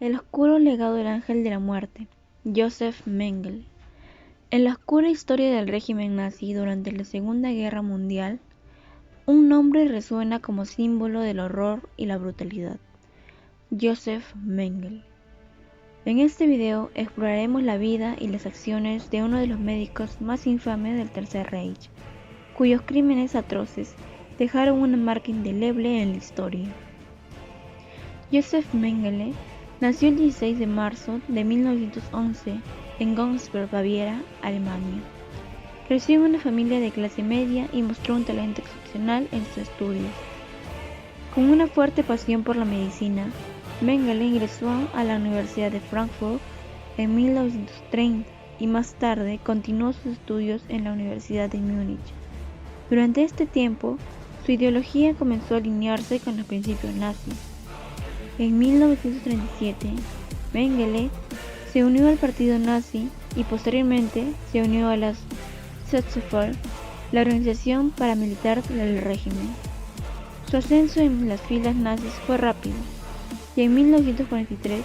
El oscuro legado del ángel de la muerte, Joseph Mengele. En la oscura historia del régimen nazi durante la Segunda Guerra Mundial, un nombre resuena como símbolo del horror y la brutalidad: Joseph Mengele. En este video exploraremos la vida y las acciones de uno de los médicos más infames del Tercer Reich, cuyos crímenes atroces dejaron una marca indeleble en la historia. Joseph Mengele nació el 16 de marzo de 1911 en Königsberg, Baviera, Alemania. Creció en una familia de clase media y mostró un talento excepcional en sus estudios. Con una fuerte pasión por la medicina, Mengele ingresó a la Universidad de Frankfurt en 1930 y más tarde continuó sus estudios en la Universidad de Múnich. Durante este tiempo, su ideología comenzó a alinearse con los principios nazis. En 1937, Mengele se unió al partido nazi y posteriormente se unió a la Schutzstaffel, la organización paramilitar del régimen. Su ascenso en las filas nazis fue rápido y en 1943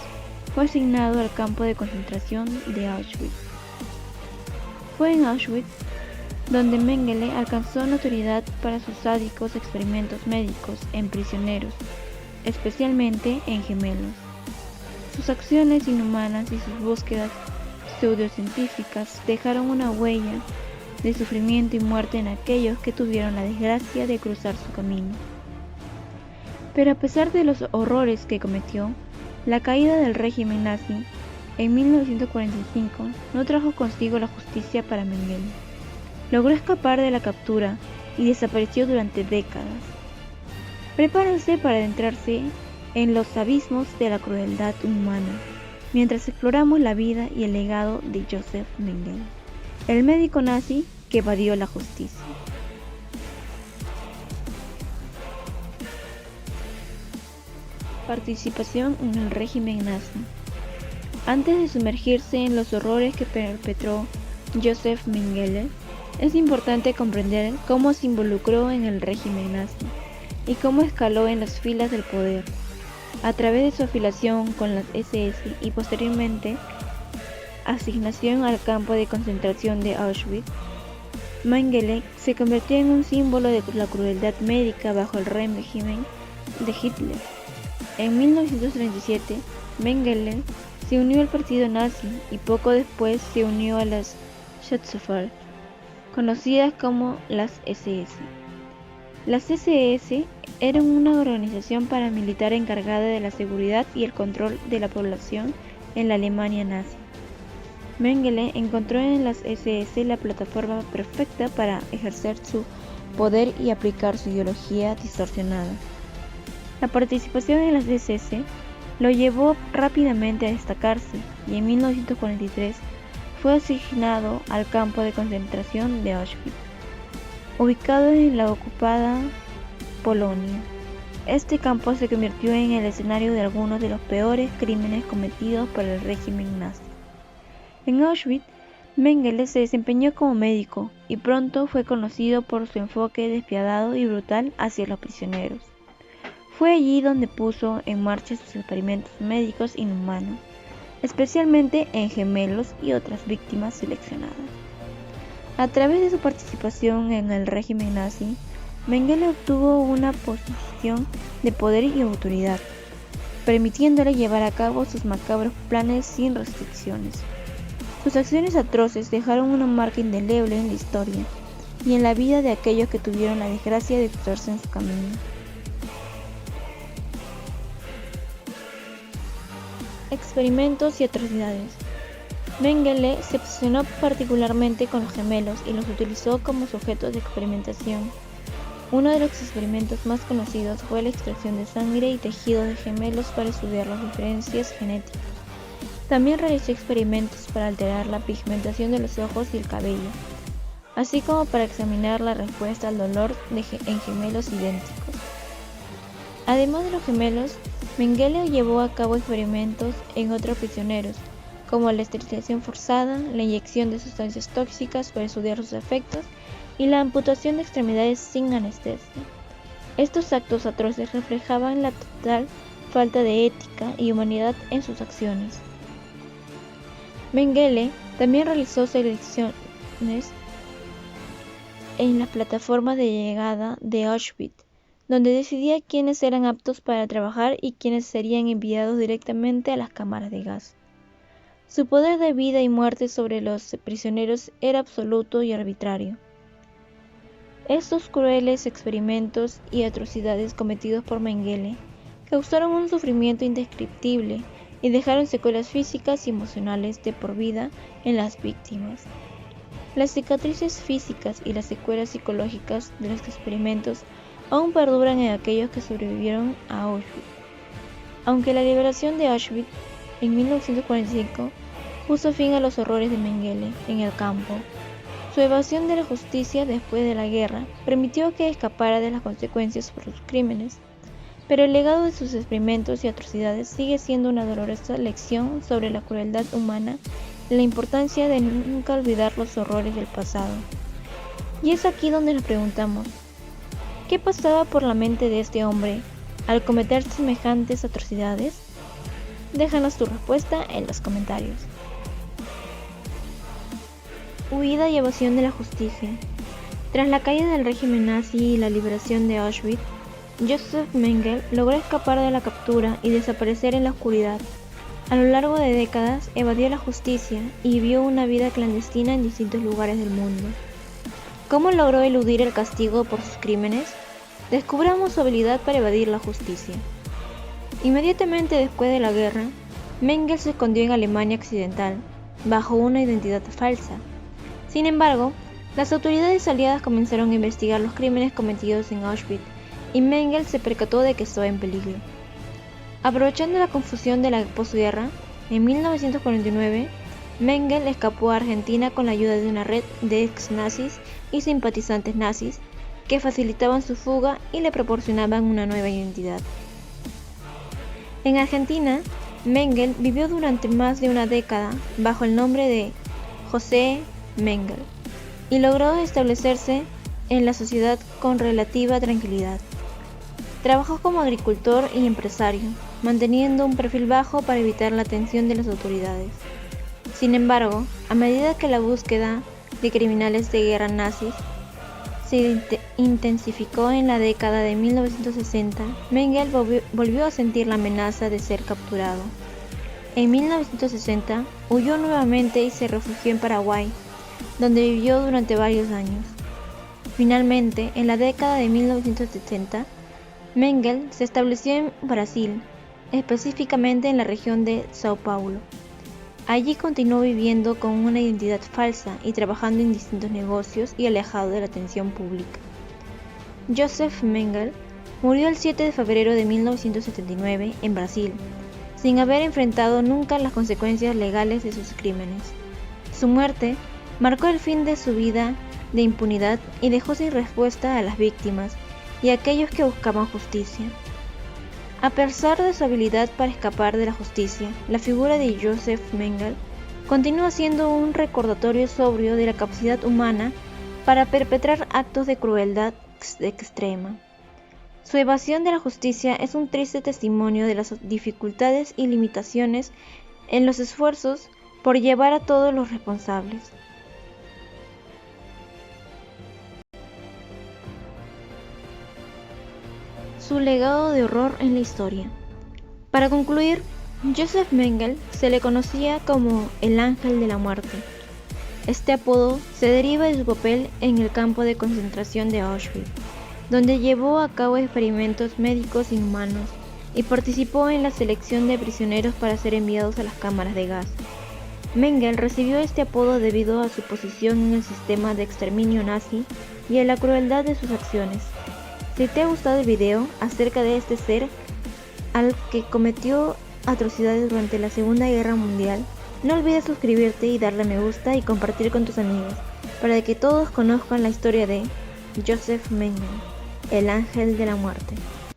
fue asignado al campo de concentración de Auschwitz. Fue en Auschwitz donde Mengele alcanzó notoriedad para sus sádicos experimentos médicos en prisioneros, especialmente en gemelos. Sus acciones inhumanas y sus búsquedas pseudocientíficas dejaron una huella de sufrimiento y muerte en aquellos que tuvieron la desgracia de cruzar su camino. Pero a pesar de los horrores que cometió, la caída del régimen nazi en 1945 no trajo consigo la justicia para Mengele. Logró escapar de la captura y desapareció durante décadas. Prepárense para adentrarse en los abismos de la crueldad humana, mientras exploramos la vida y el legado de Joseph Mengele, el médico nazi que evadió la justicia. Participación en el régimen nazi. Antes de sumergirse en los horrores que perpetró Joseph Mengele, es importante comprender cómo se involucró en el régimen nazi y cómo escaló en las filas del poder. A través de su afiliación con las SS y posteriormente asignación al campo de concentración de Auschwitz, Mengele se convirtió en un símbolo de la crueldad médica bajo el régimen de Hitler. En 1937, Mengele se unió al partido nazi y poco después se unió a las Schutzstaffel, conocidas como las SS. Las SS eran una organización paramilitar encargada de la seguridad y el control de la población en la Alemania nazi. Mengele encontró en las SS la plataforma perfecta para ejercer su poder y aplicar su ideología distorsionada. La participación en las SS lo llevó rápidamente a destacarse y en 1943 fue asignado al campo de concentración de Auschwitz, ubicado en la ocupada Polonia. Este campo se convirtió en el escenario de algunos de los peores crímenes cometidos por el régimen nazi. En Auschwitz, Mengele se desempeñó como médico y pronto fue conocido por su enfoque despiadado y brutal hacia los prisioneros. Fue allí donde puso en marcha sus experimentos médicos inhumanos, especialmente en gemelos y otras víctimas seleccionadas. A través de su participación en el régimen nazi, Mengele obtuvo una posición de poder y autoridad, permitiéndole llevar a cabo sus macabros planes sin restricciones. Sus acciones atroces dejaron una marca indeleble en la historia y en la vida de aquellos que tuvieron la desgracia de cruzarse en su camino. Experimentos y atrocidades. Mengele se obsesionó particularmente con los gemelos y los utilizó como sujetos de experimentación. Uno de los experimentos más conocidos fue la extracción de sangre y tejidos de gemelos para estudiar las diferencias genéticas. También realizó experimentos para alterar la pigmentación de los ojos y el cabello, así como para examinar la respuesta al dolor en gemelos idénticos. Además de los gemelos, Mengele llevó a cabo experimentos en otros prisioneros, como la esterilización forzada, la inyección de sustancias tóxicas para estudiar sus efectos y la amputación de extremidades sin anestesia. Estos actos atroces reflejaban la total falta de ética y humanidad en sus acciones. Mengele también realizó selecciones en las plataformas de llegada de Auschwitz, donde decidía quiénes eran aptos para trabajar y quiénes serían enviados directamente a las cámaras de gas. Su poder de vida y muerte sobre los prisioneros era absoluto y arbitrario. Estos crueles experimentos y atrocidades cometidos por Mengele causaron un sufrimiento indescriptible y dejaron secuelas físicas y emocionales de por vida en las víctimas. Las cicatrices físicas y las secuelas psicológicas de los experimentos aún perduran en aquellos que sobrevivieron a Auschwitz. Aunque la liberación de Auschwitz en 1945 puso fin a los horrores de Mengele en el campo, su evasión de la justicia después de la guerra permitió que escapara de las consecuencias por sus crímenes, pero el legado de sus experimentos y atrocidades sigue siendo una dolorosa lección sobre la crueldad humana y la importancia de nunca olvidar los horrores del pasado. Y es aquí donde nos preguntamos, ¿qué pasaba por la mente de este hombre al cometer semejantes atrocidades? Déjanos tu respuesta en los comentarios. Huida y evasión de la justicia. Tras la caída del régimen nazi y la liberación de Auschwitz, Josef Mengele logró escapar de la captura y desaparecer en la oscuridad. A lo largo de décadas evadió la justicia y vivió una vida clandestina en distintos lugares del mundo. ¿Cómo logró eludir el castigo por sus crímenes? Descubramos su habilidad para evadir la justicia. Inmediatamente después de la guerra, Mengele se escondió en Alemania Occidental, bajo una identidad falsa. Sin embargo, las autoridades aliadas comenzaron a investigar los crímenes cometidos en Auschwitz y Mengele se percató de que estaba en peligro. Aprovechando la confusión de la posguerra, en 1949, Mengele escapó a Argentina con la ayuda de una red de ex-nazis y simpatizantes nazis que facilitaban su fuga y le proporcionaban una nueva identidad. En Argentina, Mengele vivió durante más de una década bajo el nombre de José Mengele y logró establecerse en la sociedad con relativa tranquilidad. Trabajó como agricultor y empresario, manteniendo un perfil bajo para evitar la atención de las autoridades. Sin embargo, a medida que la búsqueda de criminales de guerra nazis se intensificó en la década de 1960, Mengele volvió a sentir la amenaza de ser capturado. En 1960 huyó nuevamente y se refugió en Paraguay, donde vivió durante varios años. Finalmente, en la década de 1970, Mengele se estableció en Brasil, específicamente en la región de São Paulo. Allí continuó viviendo con una identidad falsa y trabajando en distintos negocios y alejado de la atención pública. Josef Mengele murió el 7 de febrero de 1979 en Brasil, sin haber enfrentado nunca las consecuencias legales de sus crímenes. Su muerte marcó el fin de su vida de impunidad y dejó sin respuesta a las víctimas y a aquellos que buscaban justicia. A pesar de su habilidad para escapar de la justicia, la figura de Josef Mengele continúa siendo un recordatorio sobrio de la capacidad humana para perpetrar actos de crueldad extrema. Su evasión de la justicia es un triste testimonio de las dificultades y limitaciones en los esfuerzos por llevar a todos los responsables. Su legado de horror en la historia. Para concluir, Josef Mengele se le conocía como el Ángel de la Muerte. Este apodo se deriva de su papel en el campo de concentración de Auschwitz, donde llevó a cabo experimentos médicos inhumanos y participó en la selección de prisioneros para ser enviados a las cámaras de gas. Mengele recibió este apodo debido a su posición en el sistema de exterminio nazi y a la crueldad de sus acciones. Si te ha gustado el video acerca de este ser al que cometió atrocidades durante la Segunda Guerra Mundial, no olvides suscribirte y darle me gusta y compartir con tus amigos, para que todos conozcan la historia de Josef Mengele, el Ángel de la Muerte.